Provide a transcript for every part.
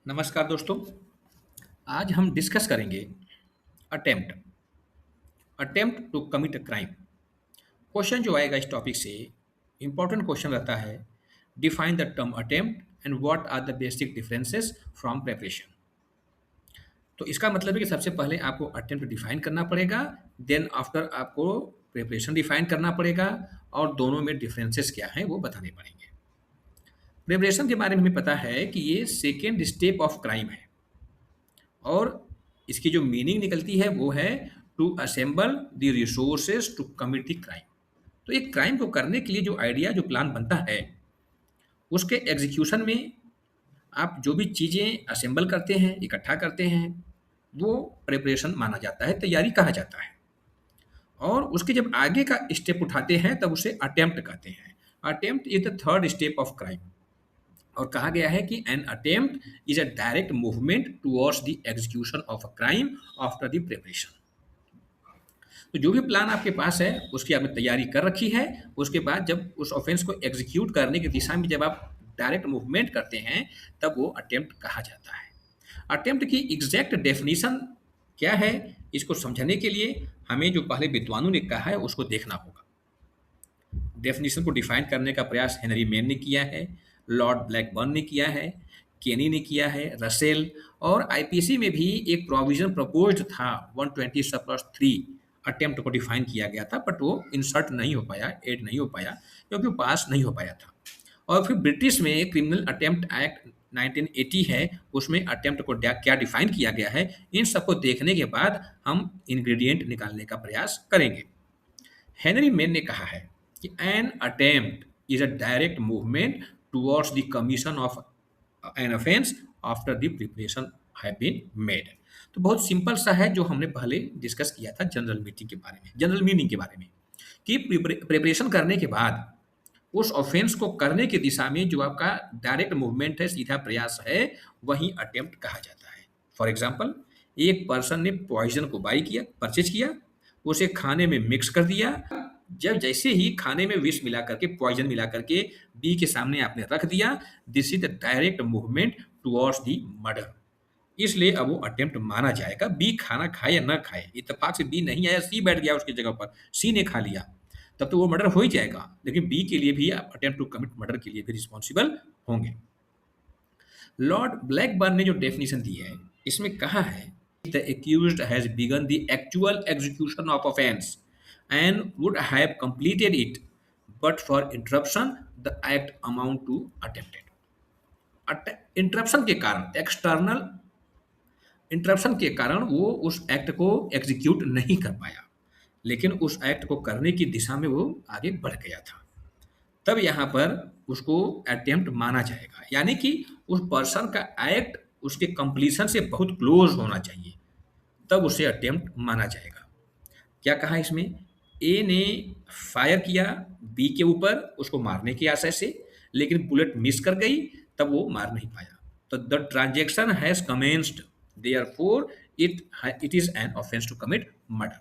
नमस्कार दोस्तों। आज हम डिस्कस करेंगे attempt attempt to commit a crime. Question जो आएगा इस टॉपिक से इंपॉर्टेंट क्वेश्चन रहता है। Define the term attempt and what are the basic differences from preparation. तो इसका मतलब है कि सबसे पहले आपको अटेम्प्ट डिफाइन करना पड़ेगा, देन आफ्टर आपको प्रेपरेशन डिफाइन करना पड़ेगा और दोनों में डिफरेंसेस क्या हैं वो बताने पड़ेंगे। प्रेपरेशन के बारे में हमें पता है कि ये सेकेंड स्टेप ऑफ क्राइम है और इसकी जो मीनिंग निकलती है वो है to assemble the resources to commit the crime. तो एक क्राइम को करने के लिए जो आइडिया जो प्लान बनता है उसके एग्जीक्यूशन में आप जो भी चीज़ें असेंबल करते हैं, इकट्ठा करते हैं, वो प्रिपरेशन माना जाता है, तैयारी कहा जाता है। और उसके जब आगे का स्टेप उठाते हैं तब उसे अटेम्प्ट कहते हैं। Attempt is the third step of crime और कहा गया है कि an attempt is a direct movement towards the execution of a crime after the preparation. तो जो भी प्लान आपके पास है उसकी आपने तैयारी कर रखी है, उसके बाद जब उस ऑफेंस को एग्जीक्यूट करने की दिशा में जब आप डायरेक्ट मूवमेंट करते हैं तब वो अटेम्प्ट कहा जाता है। अटेम्प्ट की एग्जैक्ट डेफिनेशन क्या है, इसको समझने के लिए हमें जो पहले विद्वानों ने कहा है उसको देखना होगा। डेफिनेशन को डिफाइन करने का प्रयास हेनरी मेन ने किया है, लॉर्ड ब्लैकबर्न ने किया है, केनी ने किया है, रसेल, और आईपीसी में भी एक प्रोविजन प्रपोज्ड था 120 सब प्लस 3 अटेम्प्ट को डिफाइन किया गया था, बट वो इंसर्ट नहीं हो पाया, ऐड नहीं हो पाया क्योंकि वो पास नहीं हो पाया था। और फिर ब्रिटिश में क्रिमिनल अटेम्प्ट एक्ट 1980 है, उसमें अटेम्प्ट को क्या डिफाइन किया गया है, इन सबको देखने के बाद हम इंग्रेडिएंट निकालने का प्रयास करेंगे। हेनरी मेन ने कहा है कि an attempt is a direct movement towards the commission of an offence after the preparation have been made. तो बहुत सिंपल सा है जो हमने पहले डिस्कस किया था जनरल मीटिंग के बारे में, जनरल मीनिंग के बारे में, कि प्रिपरेशन करने के बाद उस ऑफेंस को करने की दिशा में जो आपका डायरेक्ट मूवमेंट है, सीधा प्रयास है, वही अटेम्प्ट कहा जाता है। फॉर एग्जाम्पल, एक पर्सन ने पॉइजन को बाई किया, परचेज किया, उसे खाने में मिक्स कर दिया। जब जैसे ही खाने में विष मिला करके, पॉइजन मिला करके बी के सामने आपने रख दिया, this is the direct movement towards the murder. इसलिए अब वो अटेम्प्ट माना जाएगा। बी खाना खाए या ना खाए, इत्तेफाक से बी नहीं आया, सी बैठ गया उसकी जगह पर, सी ने खा लिया, तब तो वो मर्डर हो ही जाएगा, लेकिन बी के लिए भी आप अटेम्प्ट टू कमिट मर्डर के लिए भी रिस्पॉन्सिबल होंगे। लॉर्ड ब्लैकबर्न ने जो डेफिनेशन दी है इसमें कहा है the accused has begun the actual execution of offence and would have completed it but for interruption the act amount to attempted. Interruption के कारण, एक्सटर्नल इंटरप्शन के कारण वो उस एक्ट को एग्जीक्यूट नहीं कर पाया, लेकिन उस एक्ट को करने की दिशा में वो आगे बढ़ गया था। तब यहाँ पर उसको अटेम्प्ट माना जाएगा, यानी कि उस पर्सन का एक्ट उसके कंप्लीशन से बहुत क्लोज होना चाहिए, तब उसे अटेम्प्ट माना जाएगा। क्या कहा इसमें, ए ने फायर किया बी के ऊपर उसको मारने की आशय से, लेकिन बुलेट मिस कर गई, तब वो मार नहीं पाया। तो the transaction has commenced, therefore it it is an offence to commit murder.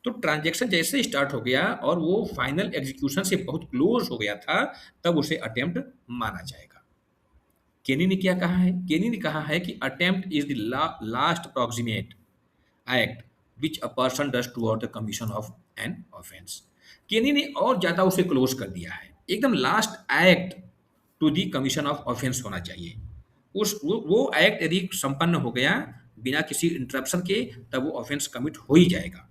तो ट्रांजैक्शन जैसे स्टार्ट हो गया और वो फाइनल एग्जीक्यूशन से बहुत क्लोज हो गया था, तब उसे अटेम्प्ट माना जाएगा। केनी ने क्या कहा है, केनी ने कहा है कि attempt is the last approximate act which a person does toward the commission of an offence. केनी ने और ज्यादा उसे क्लोज कर दिया है, एकदम last act to the commission of offence होना चाहिए। वो एक्ट यदि संपन्न हो गया बिना किसी इंटरप्शन के, तब वो ऑफेंस कमिट हो ही जाएगा।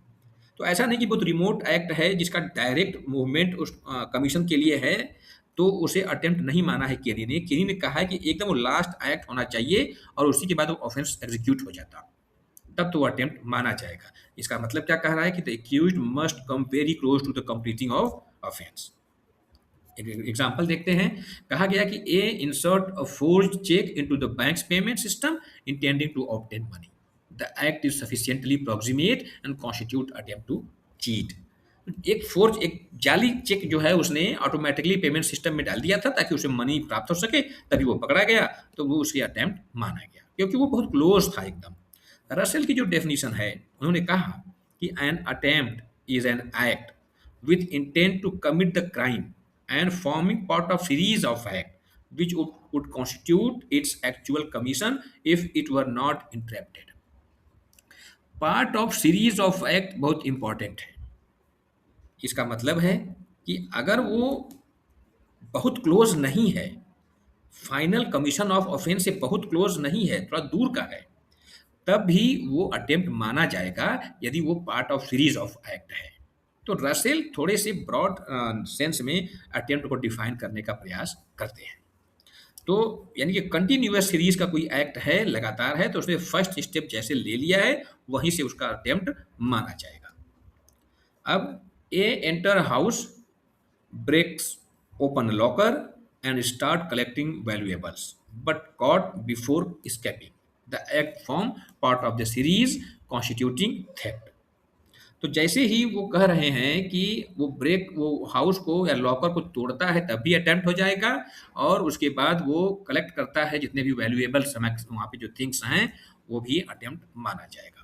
तो ऐसा नहीं कि बहुत रिमोट एक्ट है जिसका डायरेक्ट मूवमेंट उस कमीशन के लिए है, तो उसे अटेम्प्ट नहीं माना है केनी ने। केनी ने कहा है कि एकदम वो लास्ट एक्ट होना चाहिए और उसी के बाद वो ऑफेंस एग्जीक्यूट हो जाता, तब तो वो अटेम्प्ट माना जाएगा। इसका मतलब क्या कह रहा है कि the accused must come very close to the completing of offence. एक एग्जाम्पल देखते हैं। कहा गया कि A insert a forged cheque into the bank's payment system intending to obtain money, the act is sufficiently proximate and constitute attempt to cheat. एक जाली check जो है उसने ऑटोमेटिकली पेमेंट सिस्टम में डाल दिया था ताकि उसे मनी प्राप्त हो सके, तभी वो पकड़ा गया, तो वो उसकी अटेम्प्ट माना गया क्योंकि वो बहुत क्लोज था एकदम। रसेल की जो डेफिनेशन है, उन्होंने कहा कि an attempt is an act with intent to commit the crime and forming part of series of act which would constitute its actual commission if it were not interrupted. Part of series of act बहुत important है। इसका मतलब है कि अगर वो बहुत close नहीं है, फाइनल कमीशन ऑफ ऑफेंस से बहुत क्लोज नहीं है, थोड़ा दूर का है, तब भी वो अटेम्प्ट माना जाएगा यदि वो part of series of act है। तो रसेल थोड़े से ब्रॉड सेंस में अटेम्प्ट को डिफाइन करने का प्रयास करते हैं। तो यानी कि कंटिन्यूअस सीरीज का कोई एक्ट है, लगातार है, तो उसने फर्स्ट स्टेप जैसे ले लिया है, वहीं से उसका अटेम्प्ट माना जाएगा। अब A enter house, breaks open locker and start collecting valuables but caught before escaping. The act form part of the series constituting theft. तो जैसे ही वो कह रहे हैं कि वो हाउस को या लॉकर को तोड़ता है तब भी अटेम्प्ट हो जाएगा, और उसके बाद वो कलेक्ट करता है जितने भी वैल्यूएबल समय वहाँ पे जो थिंग्स हैं वो भी अटेम्प्ट माना जाएगा।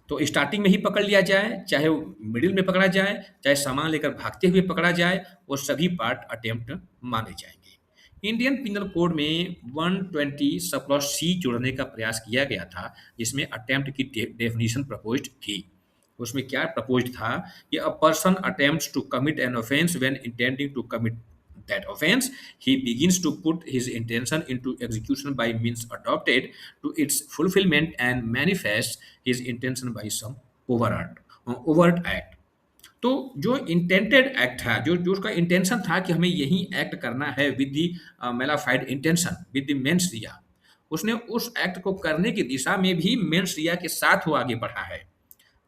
तो स्टार्टिंग में ही पकड़ लिया जाए, चाहे वो मिडिल में पकड़ा जाए, चाहे सामान लेकर भागते हुए पकड़ा जाए, वो सभी पार्ट अटेम्प्ट माने जाएंगे। इंडियन पिनल कोड में 120 सब क्लॉज सी जोड़ने का प्रयास किया गया था, जिसमें अटेम्प्ट की डेफिनेशन प्रपोज्ड थी। उसमें क्या प्रपोज्ड था कि a person attempts to commit an offence when intending to commit that offense, he begins to put his intention into execution by means adopted to its fulfillment and manifests his intention by some overt act. तो जो intended act था, जो जो उसका intention था कि हमें यही एक्ट करना है with the mala fide intention with the mains रिया, उसने उस एक्ट को करने की दिशा में भी मेंस रिया के साथ वो आगे बढ़ा है,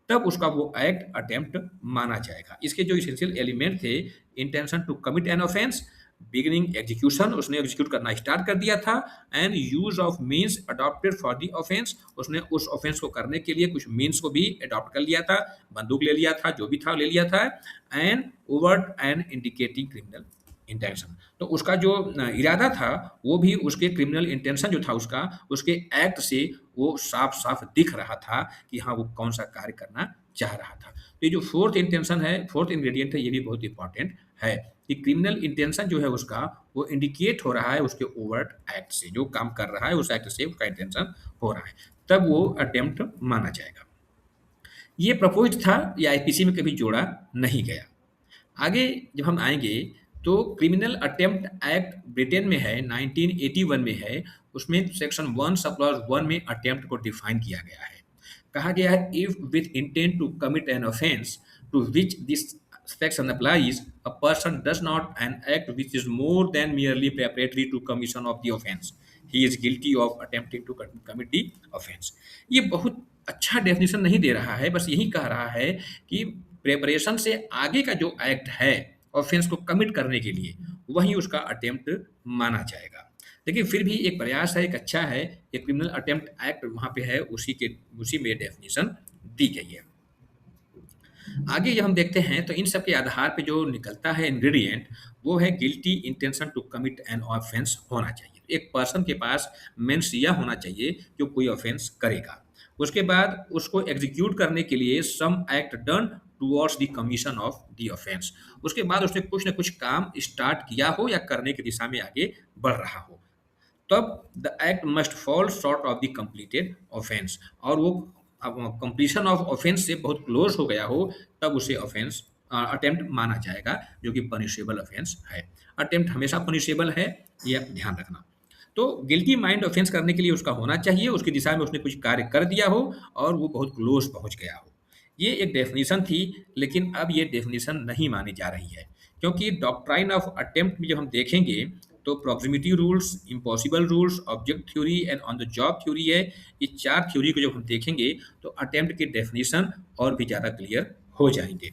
तब उसका वो एक्ट अटेम्प्ट माना जाएगा। इसके जो इसेंशियल एलिमेंट थे, intention to commit an offence, beginning execution, उसने एग्जीक्यूट करना स्टार्ट कर दिया था, and use of means adopted for the offence, उसने उस ऑफेंस को करने के लिए कुछ मीन्स को भी अडॉप्ट कर लिया था, बंदूक ले लिया था, जो भी था ले लिया था, and overt and indicating criminal intention. तो उसका जो इरादा था वो भी उसके क्रिमिनल इंटेंशन जो था उसका, उसके एक्ट से वो साफ साफ दिख रहा था कि हाँ वो कौन सा कार्य करना चाह रहा था। तो ये जो फोर्थ इंटेंशन है, फोर्थ इंग्रेडिएंट है, ये भी बहुत इंपॉर्टेंट है कि क्रिमिनल इंटेंशन जो है उसका, वो इंडिकेट हो रहा है उसके ओवर्ट एक्ट से, जो काम कर रहा है उस एक्ट से उसका इंटेंशन हो रहा है, तब वो अटेम्प्ट माना जाएगा। ये प्रपोज था, ये आईपीसी में कभी जोड़ा नहीं गया। आगे जब हम आएंगे तो क्रिमिनल अटेम्प्ट एक्ट ब्रिटेन में है, 1981 में है, उसमें सेक्शन 1 सब क्लॉज 1 में अटेम्प्ट को डिफाइन किया गया है। कहा गया है if with intent to commit an offence to which this section applies, a person does not an act which is more than merely preparatory to commission of the offense, he is guilty of attempting to commit the offense. ये बहुत अच्छा definition नहीं दे रहा है, बस यही कह रहा है कि प्रेपरेशन से आगे का जो एक्ट है ऑफेंस को कमिट करने के लिए, वही उसका अटेम्प्ट माना जाएगा। लेकिन फिर भी एक प्रयास है, एक अच्छा है, एक क्रिमिनल अटेम्प्ट एक्ट वहाँ पे है, उसी में डेफिनेशन दी गई है। आगे जब हम देखते हैं तो इन सब के आधार पे जो निकलता है इंग्रेडिएंट, वो है guilty intention to commit an offence होना चाहिए। एक पर्सन के पास मेंस यह होना चाहिए कि वो कोई ऑफेंस करेगा, उसके बाद उसको एग्जीक्यूट करने के लिए some act done towards the commission of the offence, उसके बाद उसने कुछ न कुछ काम स्टार्ट किया हो या करने की दिशा में आगे बढ़ रहा हो, तब the act must fall short of the completed offence, और वो कंप्लीशन ऑफ ऑफेंस से बहुत क्लोज हो गया हो, तब उसे ऑफेंस अटेम्प्ट माना जाएगा, जो कि पनिशेबल ऑफेंस है। अटेम्प्ट हमेशा पनिशेबल है, ये आप ध्यान रखना। तो गिल्टी माइंड ऑफेंस करने के लिए उसका होना चाहिए, उसकी दिशा में उसने कुछ कार्य कर दिया हो और वो बहुत क्लोज पहुंच गया हो। ये एक डेफिनेशन थी, लेकिन अब ये डेफिनेशन नहीं मानी जा रही है, क्योंकि डॉक्ट्राइन ऑफ अटेम्प्ट में जब हम देखेंगे तो proximity rules, impossible rules, object theory and on the job theory है। ये 4 थ्योरी को जब हम देखेंगे तो अटेम्प्ट की डेफिनेशन और भी ज़्यादा क्लियर हो जाएंगे।